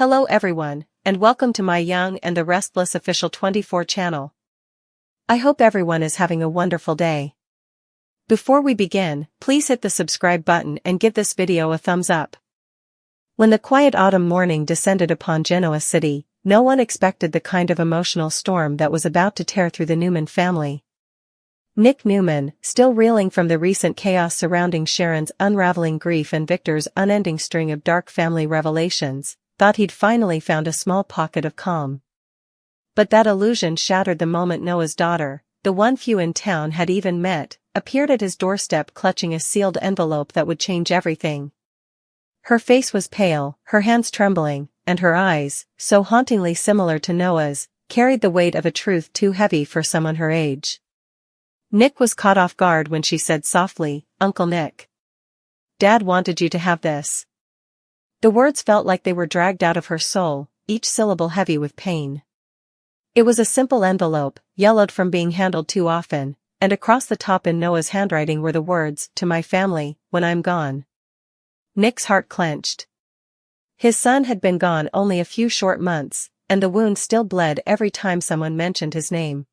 Hello everyone, and welcome to my Young and the Restless official 24 channel. I hope everyone is having a wonderful day. Before we begin, please hit the subscribe button and give this video a thumbs up. When the quiet autumn morning descended upon Genoa City, no one expected the kind of emotional storm that was about to tear through the Newman family. Nick Newman, still reeling from the recent chaos surrounding Sharon's unraveling grief and Victor's unending string of dark family revelations, thought he'd finally found a small pocket of calm. But that illusion shattered the moment Noah's daughter, the one few in town had even met, appeared at his doorstep clutching a sealed envelope that would change everything. Her face was pale, her hands trembling, and her eyes, so hauntingly similar to Noah's, carried the weight of a truth too heavy for someone her age. Nick was caught off guard when she said softly, "Uncle Nick. Dad wanted you to have this." The words felt like they were dragged out of her soul, each syllable heavy with pain. It was a simple envelope, yellowed from being handled too often, and across the top in Noah's handwriting were the words, "To my family, when I'm gone." Nick's heart clenched. His son had been gone only a few short months, and the wound still bled every time someone mentioned his name.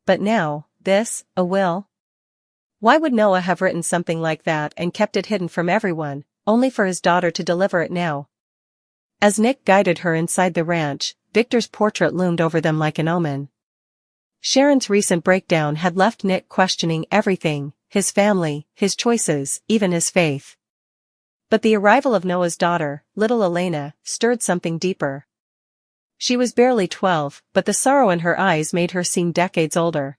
But now, this, a will? Why would Noah have written something like that and kept it hidden from everyone, only for his daughter to deliver it now? As Nick guided her inside the ranch, Victor's portrait loomed over them like an omen. Sharon's recent breakdown had left Nick questioning everything, his family, his choices, even his faith. But the arrival of Noah's daughter, little Elena, stirred something deeper. She was barely 12, but the sorrow in her eyes made her seem decades older.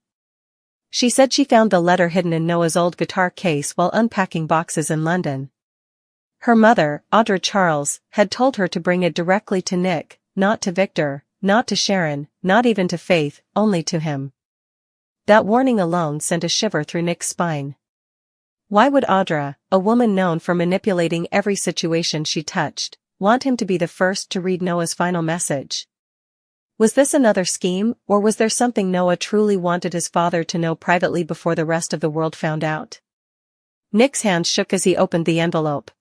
She said she found the letter hidden in Noah's old guitar case while unpacking boxes in London. Her mother, Audra Charles, had told her to bring it directly to Nick, not to Victor, not to Sharon, not even to Faith, only to him. That warning alone sent a shiver through Nick's spine. Why would Audra, a woman known for manipulating every situation she touched, want him to be the first to read Noah's final message? Was this another scheme, or was there something Noah truly wanted his father to know privately before the rest of the world found out? Nick's hand shook as he opened the envelope.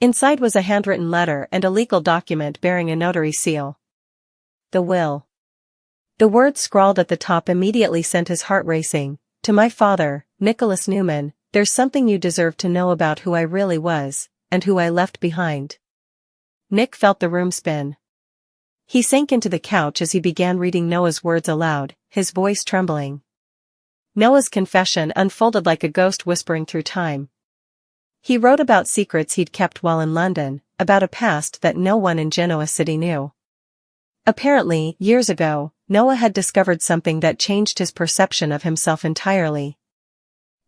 Inside was a handwritten letter and a legal document bearing a notary seal. The will. The words scrawled at the top immediately sent his heart racing. "To my father, Nicholas Newman, there's something you deserve to know about who I really was, and who I left behind." Nick felt the room spin. He sank into the couch as he began reading Noah's words aloud, his voice trembling. Noah's confession unfolded like a ghost whispering through time. He wrote about secrets he'd kept while in London, about a past that no one in Genoa City knew. Apparently, years ago, Noah had discovered something that changed his perception of himself entirely.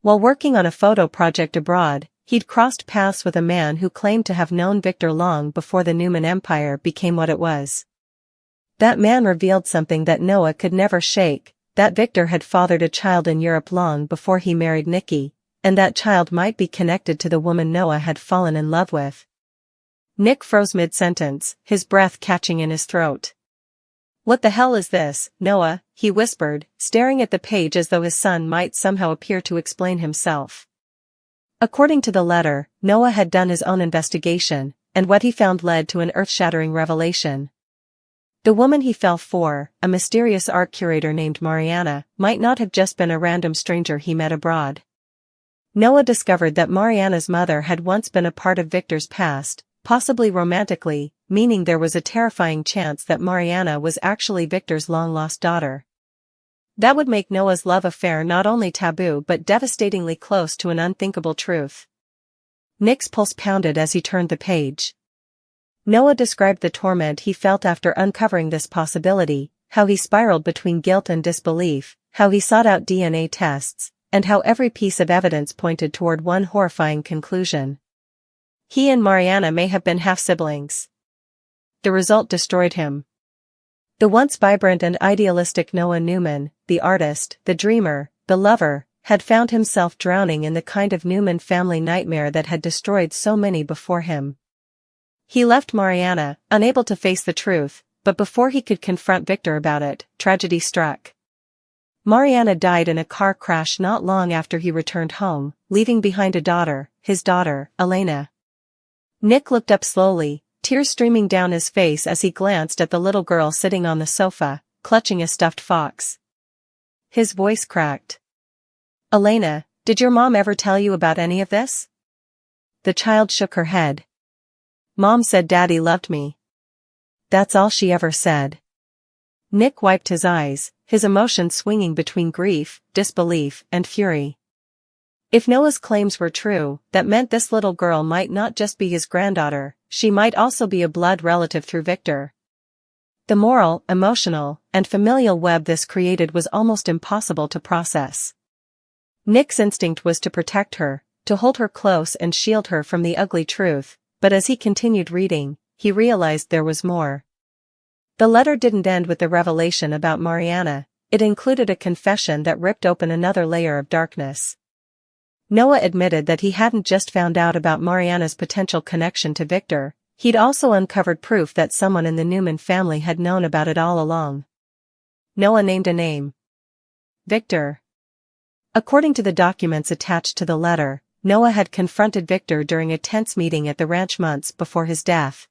While working on a photo project abroad, he'd crossed paths with a man who claimed to have known Victor long before the Newman Empire became what it was. That man revealed something that Noah could never shake, that Victor had fathered a child in Europe long before he married Nikki, and that child might be connected to the woman Noah had fallen in love with. Nick froze mid-sentence, his breath catching in his throat. "What the hell is this, Noah?" he whispered, staring at the page as though his son might somehow appear to explain himself. According to the letter, Noah had done his own investigation, and what he found led to an earth-shattering revelation. The woman he fell for, a mysterious art curator named Mariana, might not have just been a random stranger he met abroad. Noah discovered that Mariana's mother had once been a part of Victor's past, possibly romantically, meaning there was a terrifying chance that Mariana was actually Victor's long-lost daughter. That would make Noah's love affair not only taboo but devastatingly close to an unthinkable truth. Nick's pulse pounded as he turned the page. Noah described the torment he felt after uncovering this possibility, how he spiraled between guilt and disbelief, how he sought out DNA tests, and how every piece of evidence pointed toward one horrifying conclusion. He and Mariana may have been half-siblings. The result destroyed him. The once vibrant and idealistic Noah Newman, the artist, the dreamer, the lover, had found himself drowning in the kind of Newman family nightmare that had destroyed so many before him. He left Mariana, unable to face the truth, but before he could confront Victor about it, tragedy struck. Mariana died in a car crash not long after he returned home, leaving behind a daughter, his daughter, Elena. Nick looked up slowly, tears streaming down his face as he glanced at the little girl sitting on the sofa, clutching a stuffed fox. His voice cracked. "Elena, did your mom ever tell you about any of this?" The child shook her head. "Mom said Daddy loved me. That's all she ever said." Nick wiped his eyes, his emotions swinging between grief, disbelief, and fury. If Noah's claims were true, that meant this little girl might not just be his granddaughter, she might also be a blood relative through Victor. The moral, emotional, and familial web this created was almost impossible to process. Nick's instinct was to protect her, to hold her close and shield her from the ugly truth, but as he continued reading, he realized there was more. The letter didn't end with the revelation about Mariana, it included a confession that ripped open another layer of darkness. Noah admitted that he hadn't just found out about Mariana's potential connection to Victor, he'd also uncovered proof that someone in the Newman family had known about it all along. Noah named a name. Victor. According to the documents attached to the letter, Noah had confronted Victor during a tense meeting at the ranch months before his death.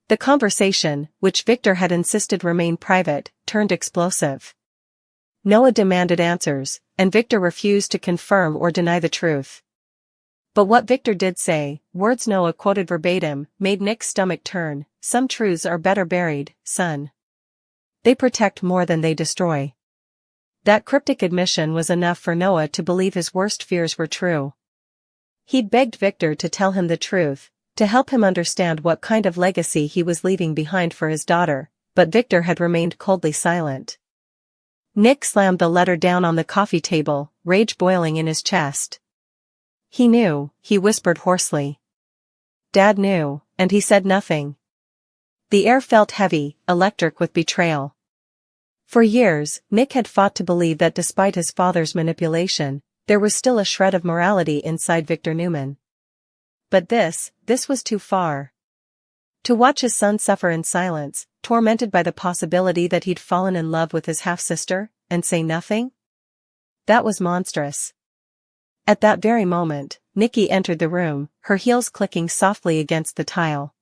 The conversation, which Victor had insisted remain private, turned explosive. Noah demanded answers, and Victor refused to confirm or deny the truth. But what Victor did say, words Noah quoted verbatim, made Nick's stomach turn. "Some truths are better buried, son. They protect more than they destroy." That cryptic admission was enough for Noah to believe his worst fears were true. He'd begged Victor to tell him the truth, to help him understand what kind of legacy he was leaving behind for his daughter, but Victor had remained coldly silent. Nick slammed the letter down on the coffee table, rage boiling in his chest. "He knew," he whispered hoarsely. "Dad knew, and he said nothing." The air felt heavy, electric with betrayal. For years, Nick had fought to believe that despite his father's manipulation, there was still a shred of morality inside Victor Newman. But this was too far. To watch his son suffer in silence, tormented by the possibility that he'd fallen in love with his half-sister, and say nothing? That was monstrous. At that very moment, Nikki entered the room, her heels clicking softly against the tile.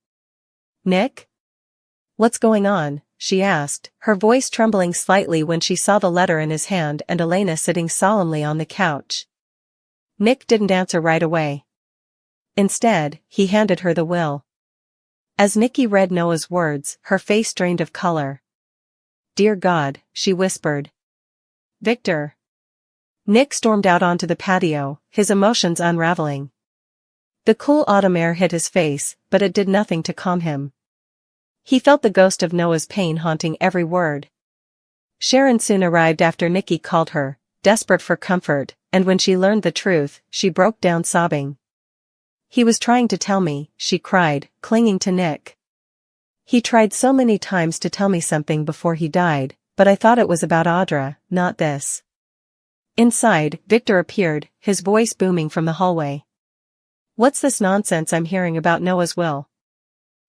"Nick? What's going on?" she asked, her voice trembling slightly when she saw the letter in his hand and Elena sitting solemnly on the couch. Nick didn't answer right away. Instead, he handed her the will. As Nikki read Noah's words, her face drained of color. "Dear God," she whispered. "Victor." Nick stormed out onto the patio, his emotions unraveling. The cool autumn air hit his face, but it did nothing to calm him. He felt the ghost of Noah's pain haunting every word. Sharon soon arrived after Nikki called her, desperate for comfort, and when she learned the truth, she broke down sobbing. "He was trying to tell me," she cried, clinging to Nick. "He tried so many times to tell me something before he died, but I thought it was about Audra, not this." Inside, Victor appeared, his voice booming from the hallway. "What's this nonsense I'm hearing about Noah's will?"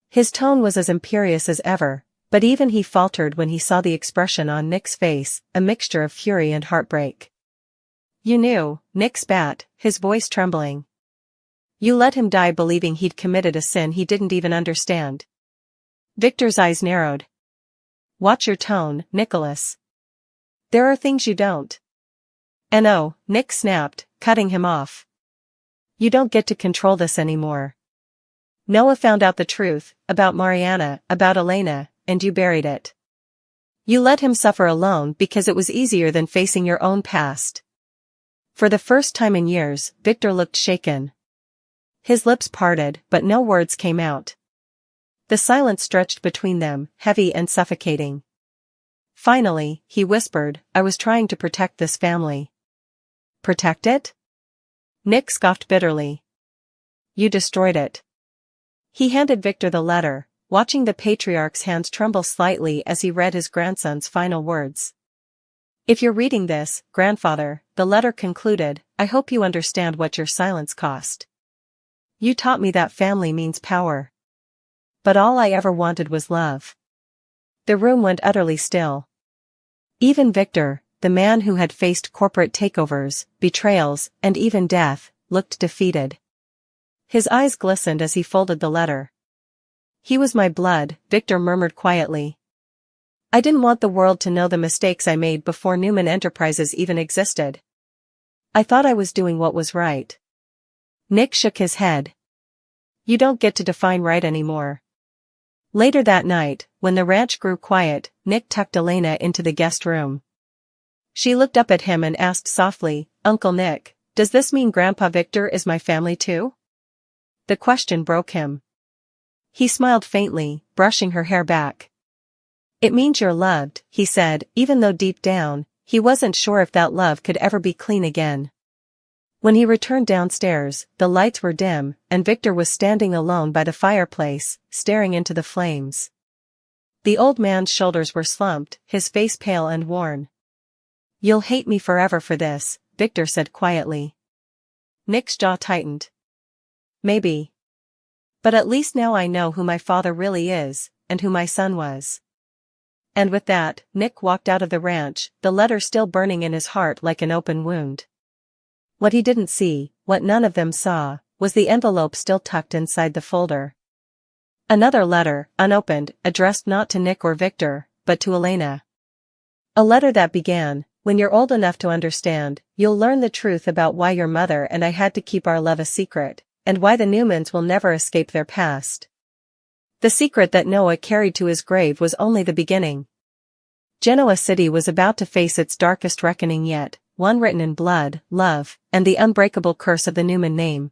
His tone was as imperious as ever, but even he faltered when he saw the expression on Nick's face, a mixture of fury and heartbreak. "You knew," Nick spat, his voice trembling. "You let him die believing he'd committed a sin he didn't even understand." Victor's eyes narrowed. "Watch your tone, Nicholas. There are things you don't." "No," Nick snapped, cutting him off. "You don't get to control this anymore. Noah found out the truth, about Mariana, about Elena, and you buried it. You let him suffer alone because it was easier than facing your own past." For the first time in years, Victor looked shaken. His lips parted, but no words came out. The silence stretched between them, heavy and suffocating. Finally, he whispered, "I was trying to protect this family." "Protect it?" Nick scoffed bitterly. "You destroyed it." He handed Victor the letter, watching the patriarch's hands tremble slightly as he read his grandson's final words. "If you're reading this, grandfather," the letter concluded, "I hope you understand what your silence cost. You taught me that family means power. But all I ever wanted was love." The room went utterly still. Even Victor, the man who had faced corporate takeovers, betrayals, and even death, looked defeated. His eyes glistened as he folded the letter. He was my blood, Victor murmured quietly. I didn't want the world to know the mistakes I made before Newman Enterprises even existed. I thought I was doing what was right. Nick shook his head. You don't get to define right anymore. Later that night, when the ranch grew quiet, Nick tucked Elena into the guest room. She looked up at him and asked softly, Uncle Nick, does this mean Grandpa Victor is my family too? The question broke him. He smiled faintly, brushing her hair back. It means you're loved, he said, even though deep down, he wasn't sure if that love could ever be clean again. When he returned downstairs, the lights were dim, and Victor was standing alone by the fireplace, staring into the flames. The old man's shoulders were slumped, his face pale and worn. You'll hate me forever for this, Victor said quietly. Nick's jaw tightened. Maybe. But at least now I know who my father really is, and who my son was. And with that, Nick walked out of the ranch, the letter still burning in his heart like an open wound. What he didn't see, what none of them saw, was the envelope still tucked inside the folder. Another letter, unopened, addressed not to Nick or Victor, but to Elena. A letter that began, when you're old enough to understand, you'll learn the truth about why your mother and I had to keep our love a secret, and why the Newmans will never escape their past. The secret that Noah carried to his grave was only the beginning. Genoa City was about to face its darkest reckoning yet, one written in blood, love, and the unbreakable curse of the Newman name.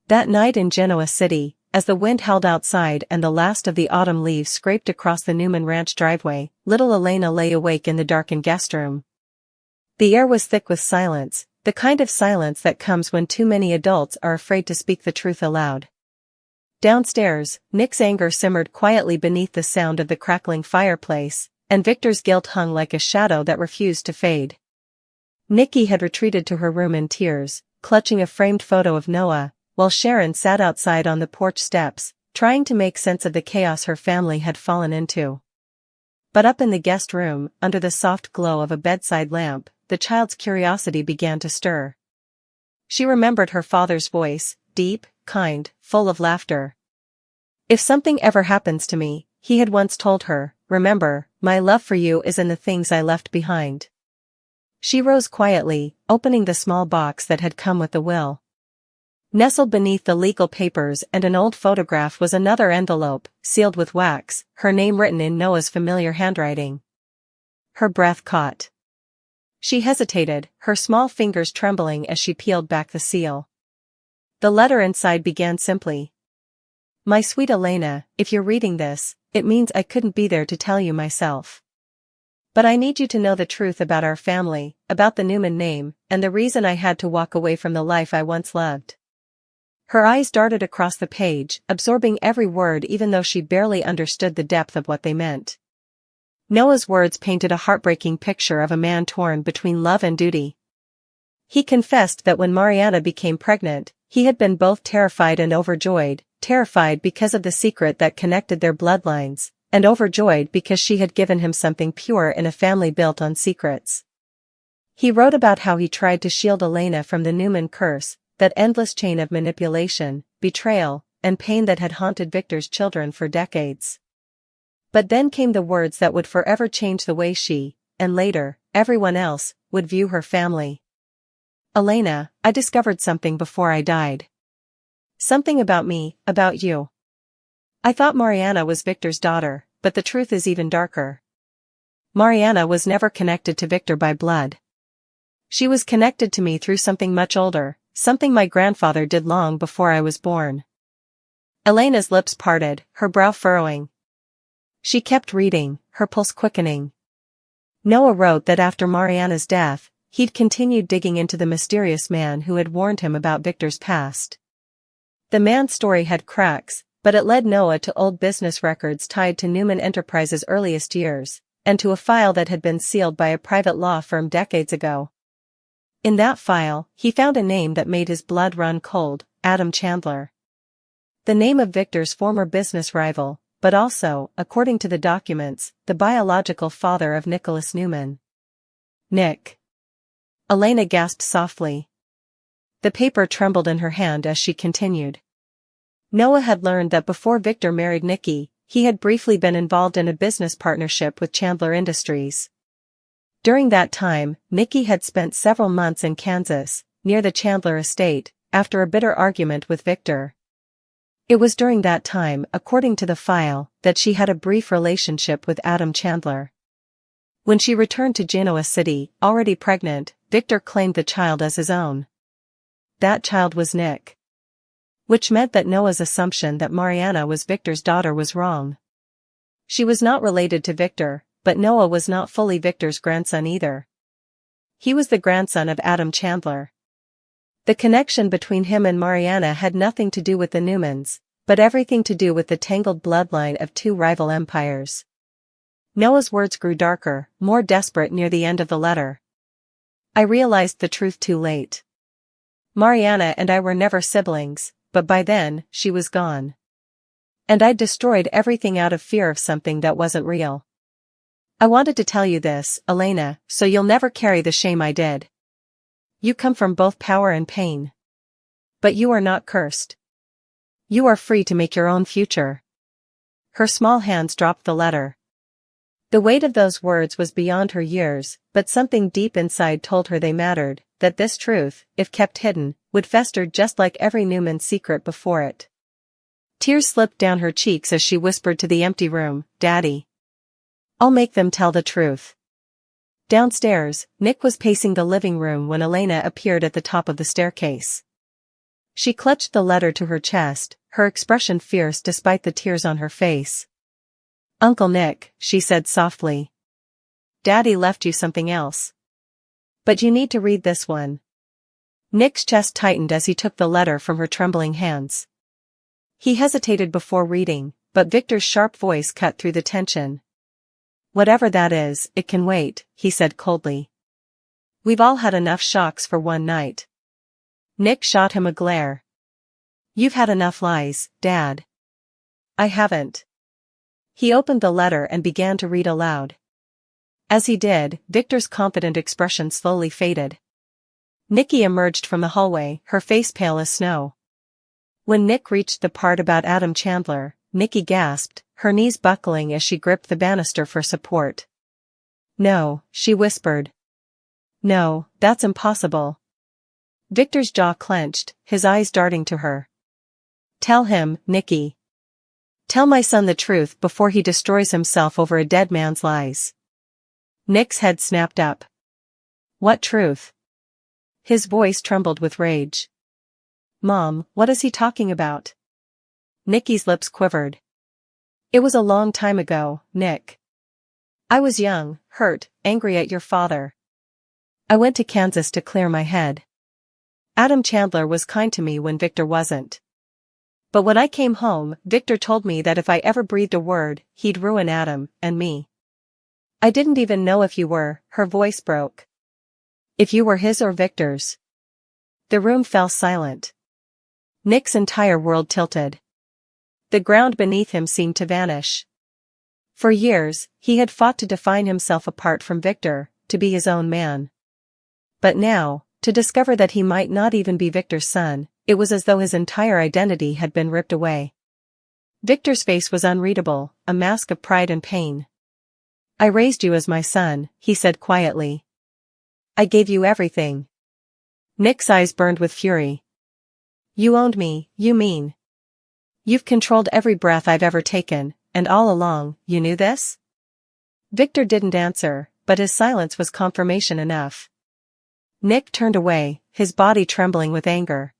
That night in Genoa City, as the wind howled outside and the last of the autumn leaves scraped across the Newman Ranch driveway, little Elena lay awake in the darkened guest room. The air was thick with silence, the kind of silence that comes when too many adults are afraid to speak the truth aloud. Downstairs, Nick's anger simmered quietly beneath the sound of the crackling fireplace, and Victor's guilt hung like a shadow that refused to fade. Nikki had retreated to her room in tears, clutching a framed photo of Noah, while Sharon sat outside on the porch steps, trying to make sense of the chaos her family had fallen into. But up in the guest room, under the soft glow of a bedside lamp, the child's curiosity began to stir. She remembered her father's voice, deep, kind, full of laughter. If something ever happens to me, he had once told her, remember, my love for you is in the things I left behind. She rose quietly, opening the small box that had come with the will. Nestled beneath the legal papers and an old photograph was another envelope, sealed with wax, her name written in Noah's familiar handwriting. Her breath caught. She hesitated, her small fingers trembling as she peeled back the seal. The letter inside began simply. My sweet Elena, if you're reading this, it means I couldn't be there to tell you myself. But I need you to know the truth about our family, about the Newman name, and the reason I had to walk away from the life I once loved. Her eyes darted across the page, absorbing every word even though she barely understood the depth of what they meant. Noah's words painted a heartbreaking picture of a man torn between love and duty. He confessed that when Mariana became pregnant, he had been both terrified and overjoyed, terrified because of the secret that connected their bloodlines, and overjoyed because she had given him something pure in a family built on secrets. He wrote about how he tried to shield Elena from the Newman curse, that endless chain of manipulation, betrayal, and pain that had haunted Victor's children for decades. But then came the words that would forever change the way she, and later, everyone else, would view her family. Elena, I discovered something before I died. Something about me, about you. I thought Mariana was Victor's daughter, but the truth is even darker. Mariana was never connected to Victor by blood. She was connected to me through something much older, something my grandfather did long before I was born. Elena's lips parted, her brow furrowing. She kept reading, her pulse quickening. Noah wrote that after Mariana's death, he'd continued digging into the mysterious man who had warned him about Victor's past. The man's story had cracks, but it led Noah to old business records tied to Newman Enterprises' earliest years, and to a file that had been sealed by a private law firm decades ago. In that file, he found a name that made his blood run cold, Adam Chandler. The name of Victor's former business rival, but also, according to the documents, the biological father of Nicholas Newman. Nick. Elena gasped softly. The paper trembled in her hand as she continued. Noah had learned that before Victor married Nikki, he had briefly been involved in a business partnership with Chandler Industries. During that time, Nikki had spent several months in Kansas, near the Chandler estate, after a bitter argument with Victor. It was during that time, according to the file, that she had a brief relationship with Adam Chandler. When she returned to Genoa City, already pregnant, Victor claimed the child as his own. That child was Nick. Which meant that Noah's assumption that Mariana was Victor's daughter was wrong. She was not related to Victor, but Noah was not fully Victor's grandson either. He was the grandson of Adam Chandler. The connection between him and Mariana had nothing to do with the Newmans, but everything to do with the tangled bloodline of two rival empires. Noah's words grew darker, more desperate near the end of the letter. I realized the truth too late. Mariana and I were never siblings, but by then, she was gone. And I'd destroyed everything out of fear of something that wasn't real. I wanted to tell you this, Elena, so you'll never carry the shame I did. You come from both power and pain. But you are not cursed. You are free to make your own future. Her small hands dropped the letter. The weight of those words was beyond her years, but something deep inside told her they mattered, that this truth, if kept hidden, would fester just like every Newman's secret before it. Tears slipped down her cheeks as she whispered to the empty room, "Daddy. I'll make them tell the truth." Downstairs, Nick was pacing the living room when Elena appeared at the top of the staircase. She clutched the letter to her chest, her expression fierce despite the tears on her face. "Uncle Nick," she said softly. "Daddy left you something else. But you need to read this one." Nick's chest tightened as he took the letter from her trembling hands. He hesitated before reading, but Victor's sharp voice cut through the tension. "Whatever that is, it can wait," he said coldly. "We've all had enough shocks for one night." Nick shot him a glare. "You've had enough lies, Dad." "I haven't." He opened the letter and began to read aloud. As he did, Victor's confident expression slowly faded. Nikki emerged from the hallway, her face pale as snow. When Nick reached the part about Adam Chandler, Nikki gasped, her knees buckling as she gripped the banister for support. "No," she whispered. "No, that's impossible." Victor's jaw clenched, his eyes darting to her. "Tell him, Nikki. Tell my son the truth before he destroys himself over a dead man's lies." Nick's head snapped up. "What truth?" His voice trembled with rage. "Mom, what is he talking about?" Nikki's lips quivered. "It was a long time ago, Nick. I was young, hurt, angry at your father. I went to Kansas to clear my head. Adam Chandler was kind to me when Victor wasn't. But when I came home, Victor told me that if I ever breathed a word, he'd ruin Adam and me. I didn't even know if you were," her voice broke. "If you were his or Victor's." The room fell silent. Nick's entire world tilted. The ground beneath him seemed to vanish. For years, he had fought to define himself apart from Victor, to be his own man. But now, to discover that he might not even be Victor's son, it was as though his entire identity had been ripped away. Victor's face was unreadable, a mask of pride and pain. "I raised you as my son," he said quietly. "I gave you everything." Nick's eyes burned with fury. "You owned me, you mean? You've controlled every breath I've ever taken, and all along, you knew this?" Victor didn't answer, but his silence was confirmation enough. Nick turned away, his body trembling with anger.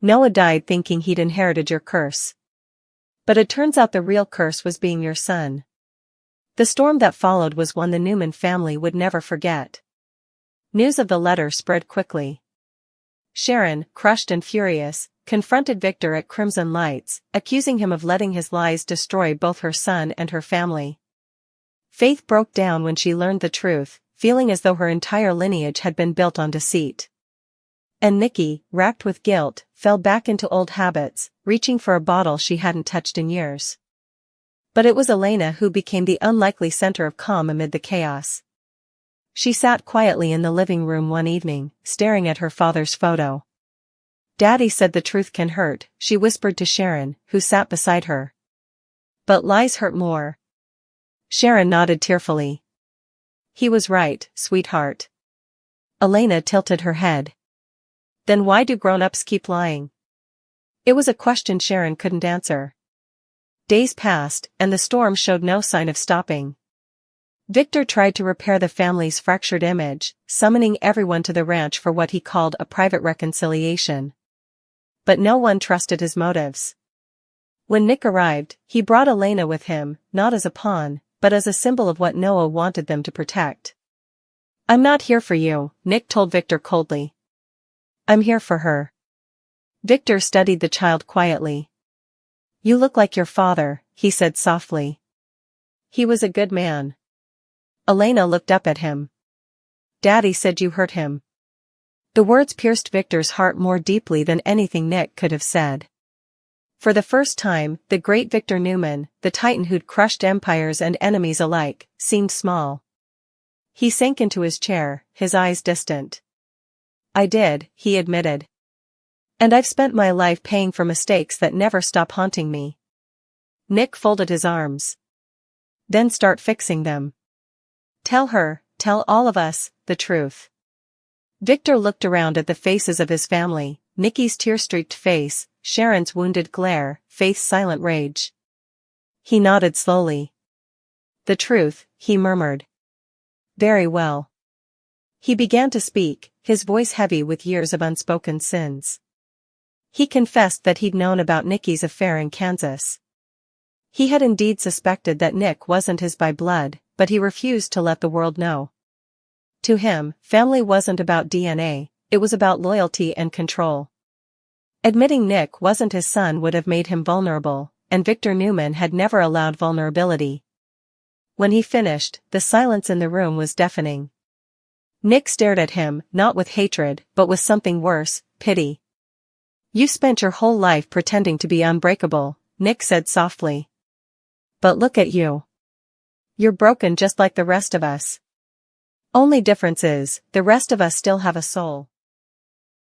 "Noah died thinking he'd inherited your curse. But it turns out the real curse was being your son." The storm that followed was one the Newman family would never forget. News of the letter spread quickly. Sharon, crushed and furious, confronted Victor at Crimson Lights, accusing him of letting his lies destroy both her son and her family. Faith broke down when she learned the truth, feeling as though her entire lineage had been built on deceit. And Nikki, racked with guilt, fell back into old habits, reaching for a bottle she hadn't touched in years. But it was Elena who became the unlikely center of calm amid the chaos. She sat quietly in the living room one evening, staring at her father's photo. Daddy said the truth can hurt, she whispered to Sharon, who sat beside her. But lies hurt more. Sharon nodded tearfully. He was right, sweetheart. Elena tilted her head. Then why do grown-ups keep lying? It was a question Sharon couldn't answer. Days passed, and the storm showed no sign of stopping. Victor tried to repair the family's fractured image, summoning everyone to the ranch for what he called a private reconciliation. But no one trusted his motives. When Nick arrived, he brought Elena with him, not as a pawn, but as a symbol of what Noah wanted them to protect. I'm not here for you, Nick told Victor coldly. I'm here for her. Victor studied the child quietly. You look like your father, he said softly. He was a good man. Elena looked up at him. Daddy said you hurt him. The words pierced Victor's heart more deeply than anything Nick could have said. For the first time, the great Victor Newman, the titan who'd crushed empires and enemies alike, seemed small. He sank into his chair, his eyes distant. I did, he admitted. And I've spent my life paying for mistakes that never stop haunting me. Nick folded his arms. Then start fixing them. Tell her, tell all of us, the truth. Victor looked around at the faces of his family, Nikki's tear-streaked face, Sharon's wounded glare, Faith's silent rage. He nodded slowly. The truth, he murmured. Very well. He began to speak, his voice heavy with years of unspoken sins. He confessed that he'd known about Nikki's affair in Kansas. He had indeed suspected that Nick wasn't his by blood, but he refused to let the world know. To him, family wasn't about DNA, it was about loyalty and control. Admitting Nick wasn't his son would have made him vulnerable, and Victor Newman had never allowed vulnerability. When he finished, the silence in the room was deafening. Nick stared at him, not with hatred, but with something worse, pity. You spent your whole life pretending to be unbreakable, Nick said softly. But look at you. You're broken just like the rest of us. Only difference is, the rest of us still have a soul.